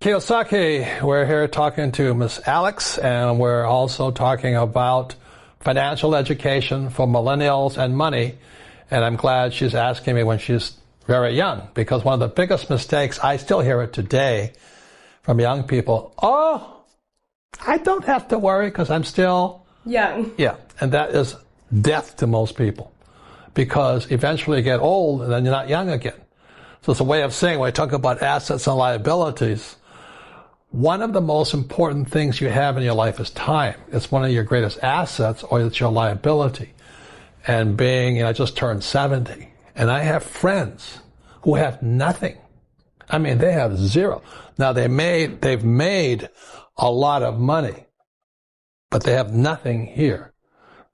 Kiyosaki. We're here talking to Miss Alex, and we're also talking about financial education for millennials and money. And I'm glad she's asking me when she's very young, because one of the biggest mistakes, I still hear it today from young people, oh, I don't have to worry because I'm still young. Yeah, and that is death to most people, because eventually you get old and then you're not young again. So it's a way of saying, when I talk about assets and liabilities, one of the most important things you have in your life is time. It's one of your greatest assets, or it's your liability. And being, I just turned 70, and I have friends who have nothing. I mean, they have zero. Now they've made a lot of money, but they have nothing here.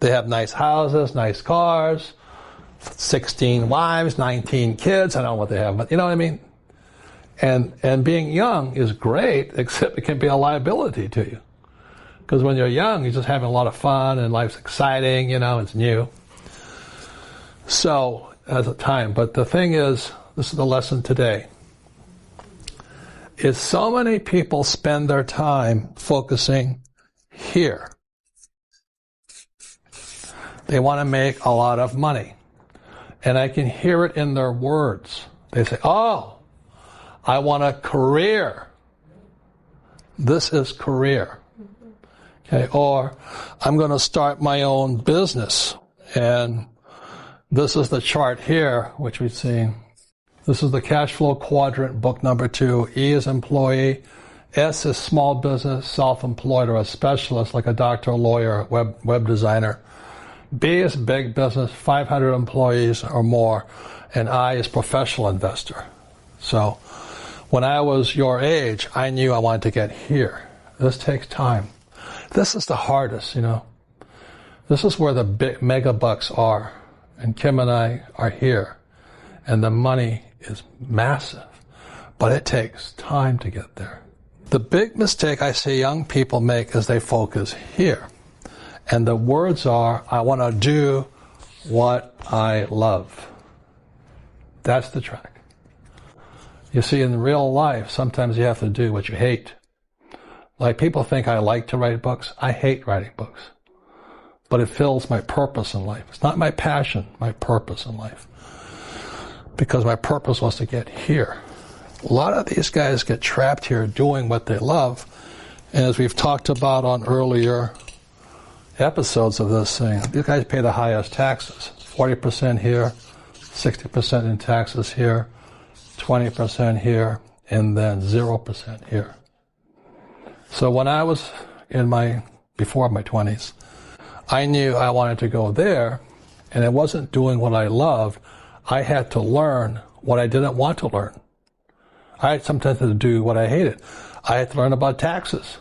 They have nice houses, nice cars, 16 wives, 19 kids. I don't know what they have, but you know what I mean? And being young is great, except it can be a liability to you. Because when you're young, you're just having a lot of fun and life's exciting, it's new. So, at the time. But the thing is, this is the lesson today, is so many people spend their time focusing here. They want to make a lot of money. And I can hear it in their words. They say, oh, I want a career. This is career. Okay, or I'm going to start my own business. And this is the chart here, which we've seen. This is the cash flow quadrant, book number 2. E is employee. S is small business, self-employed, or a specialist like a doctor, lawyer, web designer. B is big business, 500 employees or more. And I is professional investor. So when I was your age, I knew I wanted to get here. This takes time. This is the hardest, This is where the big mega bucks are. And Kim and I are here. And the money is massive. But it takes time to get there. The big mistake I see young people make is they focus here. And the words are, I want to do what I love. That's the track. You see, in real life, sometimes you have to do what you hate. Like, people think I like to write books. I hate writing books. But it fills my purpose in life. It's not my passion, my purpose in life. Because my purpose was to get here. A lot of these guys get trapped here doing what they love. And as we've talked about on earlier episodes of this thing, these guys pay the highest taxes. 40% here, 60% in taxes here, 20% here, and then 0% here. So when I was before my 20s, I knew I wanted to go there, and I wasn't doing what I loved. I had to learn what I didn't want to learn. I had sometimes to do what I hated. I had to learn about taxes.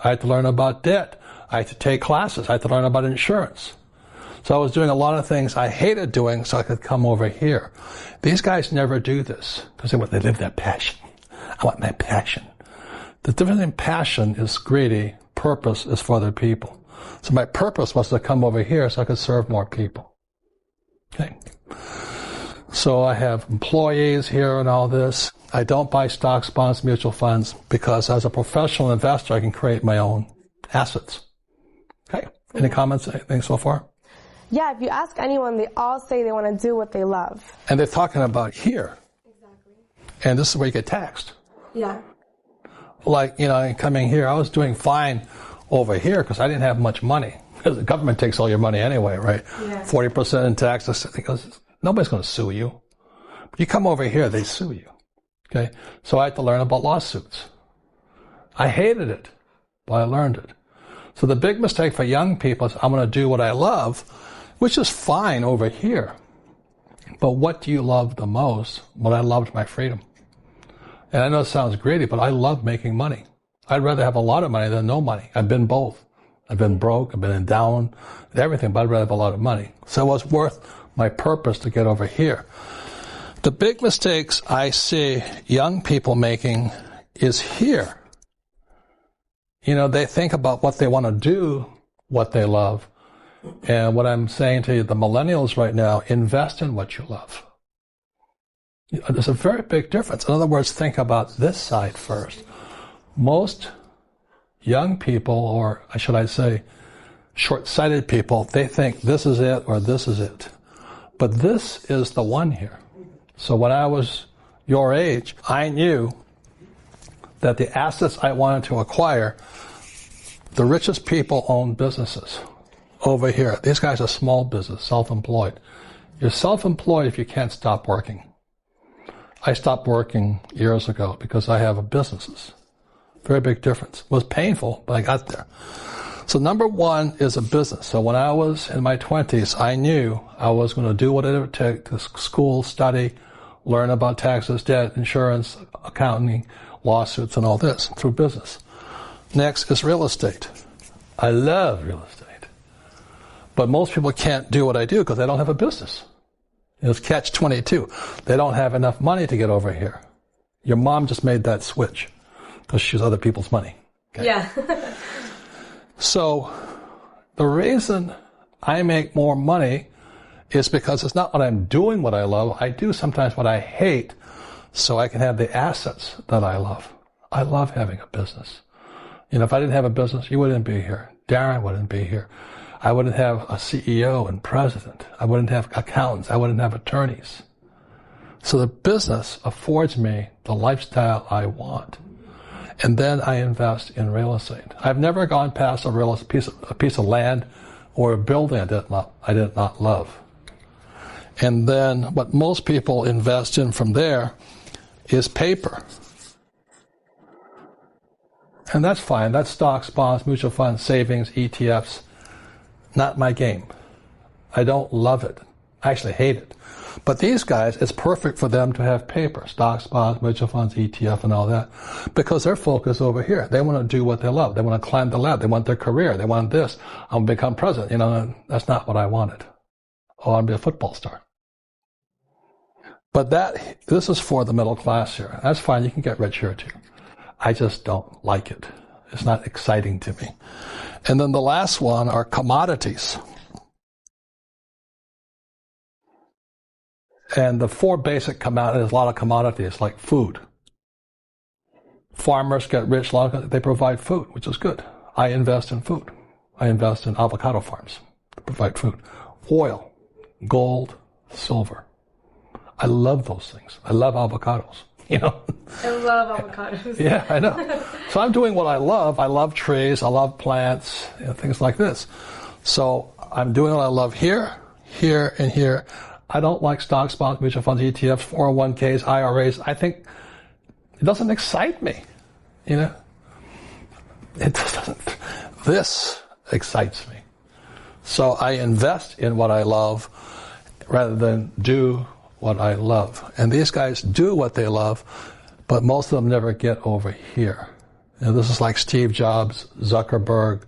I had to learn about debt. I had to take classes. I had to learn about insurance. So I was doing a lot of things I hated doing so I could come over here. These guys never do this because they live that passion. I want my passion. The difference in passion is greedy. Purpose is for other people. So my purpose was to come over here so I could serve more people. Okay. So I have employees here and all this. I don't buy stocks, bonds, mutual funds, because as a professional investor, I can create my own assets. Okay. Any comments, anything so far? Yeah, if you ask anyone, they all say they want to do what they love. And they're talking about here. Exactly. And this is where you get taxed. Yeah. Like, coming here, I was doing fine over here because I didn't have much money. Because the government takes all your money anyway, right? Yeah. 40% in taxes. Because nobody's going to sue you. But you come over here, they sue you. Okay? So I had to learn about lawsuits. I hated it, but I learned it. So the big mistake for young people is I'm going to do what I love, which is fine over here. But what do you love the most? Well, I loved my freedom. And I know it sounds greedy, but I love making money. I'd rather have a lot of money than no money. I've been both. I've been broke, I've been in down, everything, but I'd rather have a lot of money. So it was worth my purpose to get over here. The big mistakes I see young people making is here. They think about what they want to do, what they love. And what I'm saying to you, the millennials right now, invest in what you love. There's a very big difference. In other words, think about this side first. Most young people, or should I say, short-sighted people, they think this is it or this is it. But this is the one here. So when I was your age, I knew that the assets I wanted to acquire, the richest people own businesses. Over here, these guys are small business, self-employed. You're self-employed if you can't stop working. I stopped working years ago because I have businesses. Very big difference. It was painful, but I got there. So number one is a business. So when I was in my 20s, I knew I was going to do whatever it would take to school, study, learn about taxes, debt, insurance, accounting, lawsuits, and all this through business. Next is real estate. I love real estate. But most people can't do what I do because they don't have a business. It's catch-22. They don't have enough money to get over here. Your mom just made that switch because she used other people's money. Okay? Yeah. So the reason I make more money is because it's not what I'm doing what I love. I do sometimes what I hate so I can have the assets that I love. I love having a business. You know, if I didn't have a business, you wouldn't be here. Darren wouldn't be here. I wouldn't have a CEO and president. I wouldn't have accountants. I wouldn't have attorneys. So the business affords me the lifestyle I want. And then I invest in real estate. I've never gone past a piece of land or a building I did not love. And then what most people invest in from there is paper. And that's fine. That's stocks, bonds, mutual funds, savings, ETFs. Not my game. I don't love it. I actually hate it. But these guys, it's perfect for them to have paper, stocks, bonds, mutual funds, ETF, and all that, because they're focused over here. They want to do what they love. They want to climb the ladder. They want their career. They want this. I'm going to become president. You know, that's not what I wanted. Oh, I want to be a football star. But this is for the middle class here. That's fine. You can get rich here too. I just don't like it. It's not exciting to me. And then the last one are commodities. And the four basic commodities, there's a lot of commodities like food. Farmers get rich, they provide food, which is good. I invest in food. I invest in avocado farms to provide food. Oil, gold, silver. I love those things. I love avocados, you know. I love avocados. Yeah, I know. So I'm doing what I love. I love trees. I love plants, you know, things like this. So I'm doing what I love here, here, and here. I don't like stocks, bonds, mutual funds, ETFs, 401ks, IRAs. I think it doesn't excite me, you know. It doesn't. This excites me. So I invest in what I love rather than do what I love. And these guys do what they love, but most of them never get over here. You know, this is like Steve Jobs, Zuckerberg,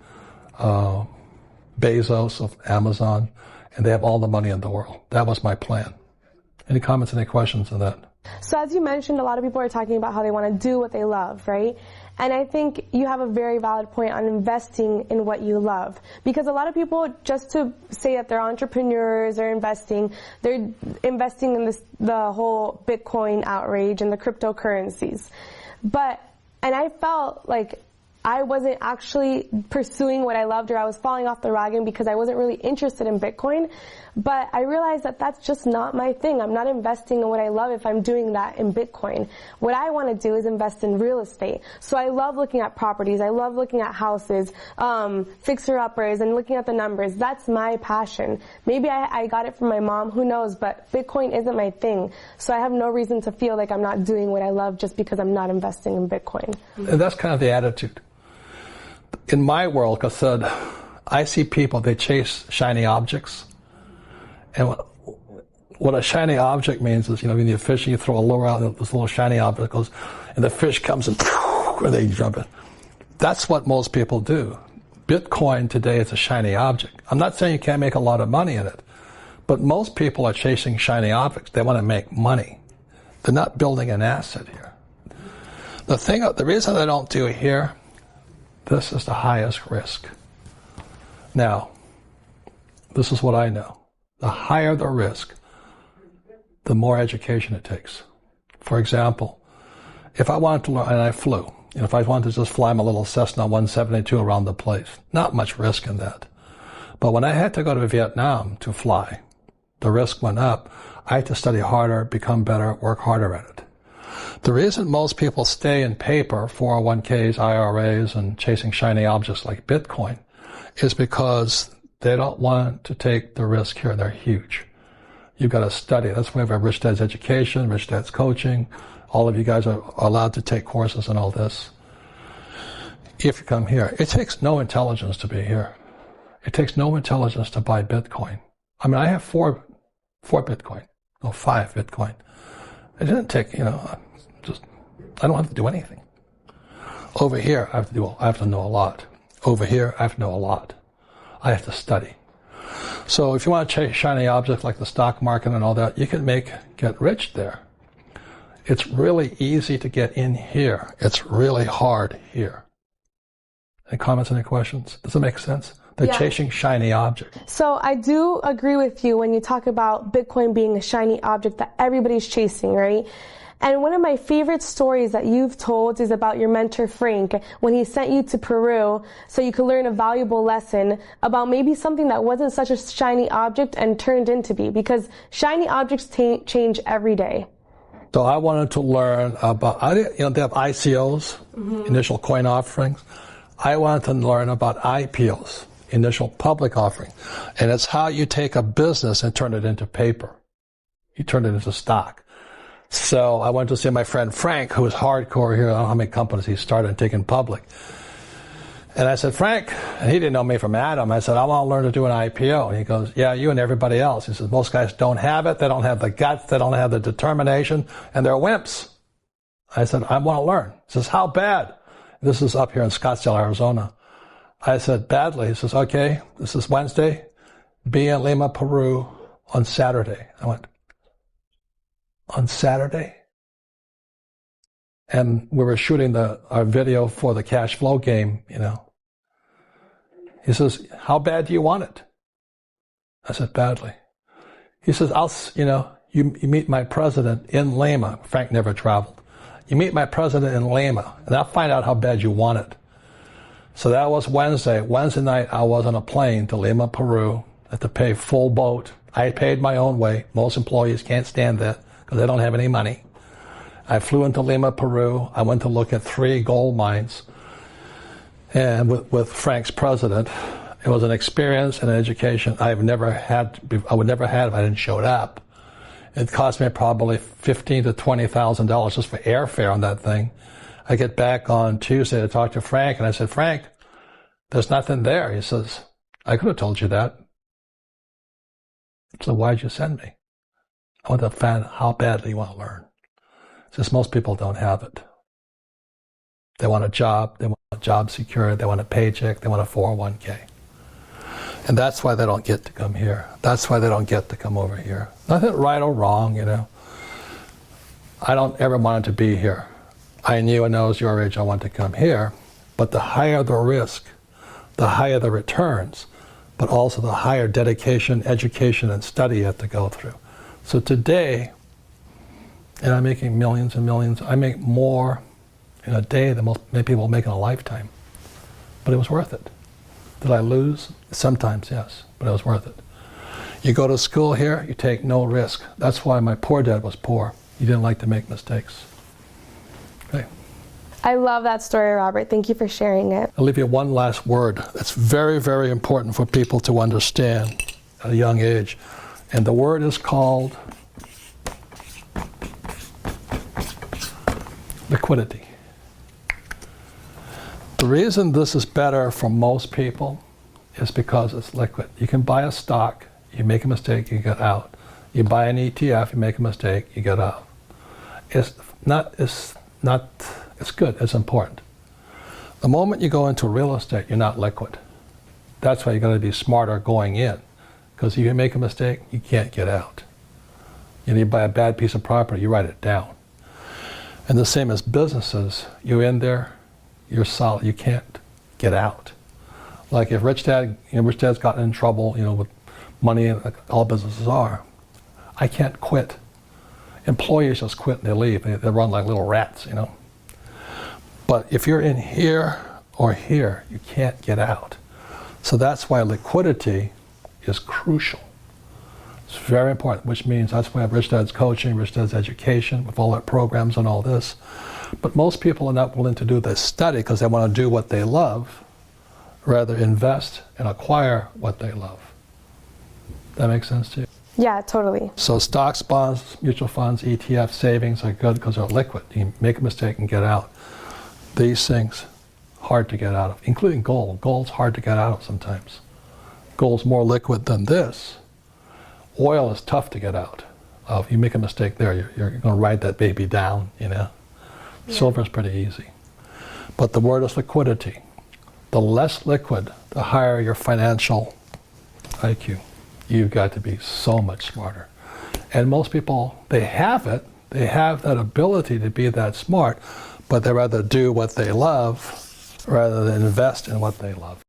Bezos of Amazon, and they have all the money in the world. That was my plan. Any comments, any questions on that? So as you mentioned, a lot of people are talking about how they want to do what they love, right? And I think you have a very valid point on investing in what you love. Because a lot of people, just to say that they're entrepreneurs or they're investing in the whole Bitcoin outrage and the cryptocurrencies. And I felt like I wasn't actually pursuing what I loved, or I was falling off the wagon because I wasn't really interested in Bitcoin. But I realized that that's just not my thing. I'm not investing in what I love if I'm doing that in Bitcoin. What I want to do is invest in real estate. So I love looking at properties. I love looking at houses, fixer-uppers, and looking at the numbers. That's my passion. Maybe I got it from my mom, who knows, but Bitcoin isn't my thing. So I have no reason to feel like I'm not doing what I love just because I'm not investing in Bitcoin. And that's kind of the attitude. In my world, because I see people, they chase shiny objects. And what a shiny object means is, you know, when you're fishing, you throw a lure out, and this little shiny object goes, and the fish comes and they jump in. That's what most people do. Bitcoin today is a shiny object. I'm not saying you can't make a lot of money in it, but most people are chasing shiny objects. They want to make money. They're not building an asset here. The reason they don't do it here, this is the highest risk. Now, this is what I know. The higher the risk, the more education it takes. For example, if I wanted to learn, and I flew, If I wanted to just fly my little Cessna 172 around the place, not much risk in that. But when I had to go to Vietnam to fly, the risk went up. I had to study harder, become better, work harder at it. The reason most people stay in paper, 401ks, IRAs, and chasing shiny objects like Bitcoin is because they don't want to take the risk here. They're huge. You've got to study. That's why we have Rich Dad's Education, Rich Dad's Coaching. All of you guys are allowed to take courses and all this. If you come here, it takes no intelligence to be here. It takes no intelligence to buy Bitcoin. I mean, I have four Bitcoin, no, 5 Bitcoin. It didn't take, I don't have to do anything. Over here, I have to know a lot. Over here, I have to know a lot. I have to study. So if you want to chase shiny objects like the stock market and all that, you can get rich there. It's really easy to get in here. It's really hard here. Any comments, any questions? Does it make sense? They're chasing shiny objects. So I do agree with you when you talk about Bitcoin being a shiny object that everybody's chasing, right? And one of my favorite stories that you've told is about your mentor, Frank, when he sent you to Peru so you could learn a valuable lesson about maybe something that wasn't such a shiny object and turned into be, because shiny objects change every day. So I wanted to learn about, they have ICOs, initial coin offerings. I wanted to learn about IPOs, initial public offering. And it's how you take a business and turn it into paper. You turn it into stock. So I went to see my friend Frank, who was hardcore here. I don't know how many companies he started and taken public. And I said, Frank, and he didn't know me from Adam. I said, I want to learn to do an IPO. And he goes, yeah, you and everybody else. He says, most guys don't have it. They don't have the guts. They don't have the determination. And they're wimps. I said, I want to learn. He says, how bad? This is up here in Scottsdale, Arizona. I said, badly. He says, okay, this is Wednesday. Be in Lima, Peru on Saturday. I went, on Saturday? And we were shooting our video for the cash flow game, He says, how bad do you want it? I said, badly. He says, you meet my president in Lima. Frank never traveled. You meet my president in Lima, and I'll find out how bad you want it. So that was Wednesday. Wednesday night, I was on a plane to Lima, Peru. I had to pay full boat. I paid my own way. Most employees can't stand that because they don't have any money. I flew into Lima, Peru. I went to look at 3 gold mines, and with Frank's president. It was an experience and an education I would never have if I didn't show up. It cost me probably $15,000 to $20,000 just for airfare on that thing. I get back on Tuesday to talk to Frank, and I said, Frank, there's nothing there. He says, I could have told you that. So why'd you send me? I want to find how badly you want to learn. It's just most people don't have it. They want a job, they want a job security, they want a paycheck, they want a 401k. And that's why they don't get to come here. That's why they don't get to come over here. Nothing right or wrong, I don't ever want to be here. I knew when I was your age I wanted to come here, but the higher the risk, the higher the returns, but also the higher dedication, education, and study you have to go through. So today, and I'm making millions and millions, I make more in a day than many people make in a lifetime. But it was worth it. Did I lose? Sometimes, yes, but it was worth it. You go to school here, you take no risk. That's why my poor dad was poor. He didn't like to make mistakes. Okay. I love that story, Robert. Thank you for sharing it. I'll leave you one last word that's very, very important for people to understand at a young age. And the word is called liquidity. The reason this is better for most people is because it's liquid. You can buy a stock, you make a mistake, you get out. You buy an ETF, you make a mistake, you get out. It's good, it's important. The moment you go into real estate, you're not liquid. That's why you got to be smarter going in. Because if you make a mistake, you can't get out. You buy a bad piece of property, you write it down. And the same as businesses, you're in there, you're solid, you can't get out. Like if Rich Dad's gotten in trouble, with money, like all businesses are, I can't quit. Employees just quit and they leave. They run like little rats, But if you're in here or here, you can't get out. So that's why liquidity is crucial. It's very important, which means that's why I have Rich Dad's coaching, Rich Dad's education, with all our programs and all this. But most people are not willing to do this study because they want to do what they love, rather invest and acquire what they love. That makes sense to you? Yeah, totally. So stocks, bonds, mutual funds, ETFs, savings are good because they're liquid. You make a mistake and get out. These things, hard to get out of, including gold. Gold's hard to get out of sometimes. Gold's more liquid than this. Oil is tough to get out of. You make a mistake there, you're going to ride that baby down, you know. Yeah. Silver's pretty easy. But the word is liquidity. The less liquid, the higher your financial IQ. You've got to be so much smarter. And most people, they have it. They have that ability to be that smart, but they rather do what they love rather than invest in what they love.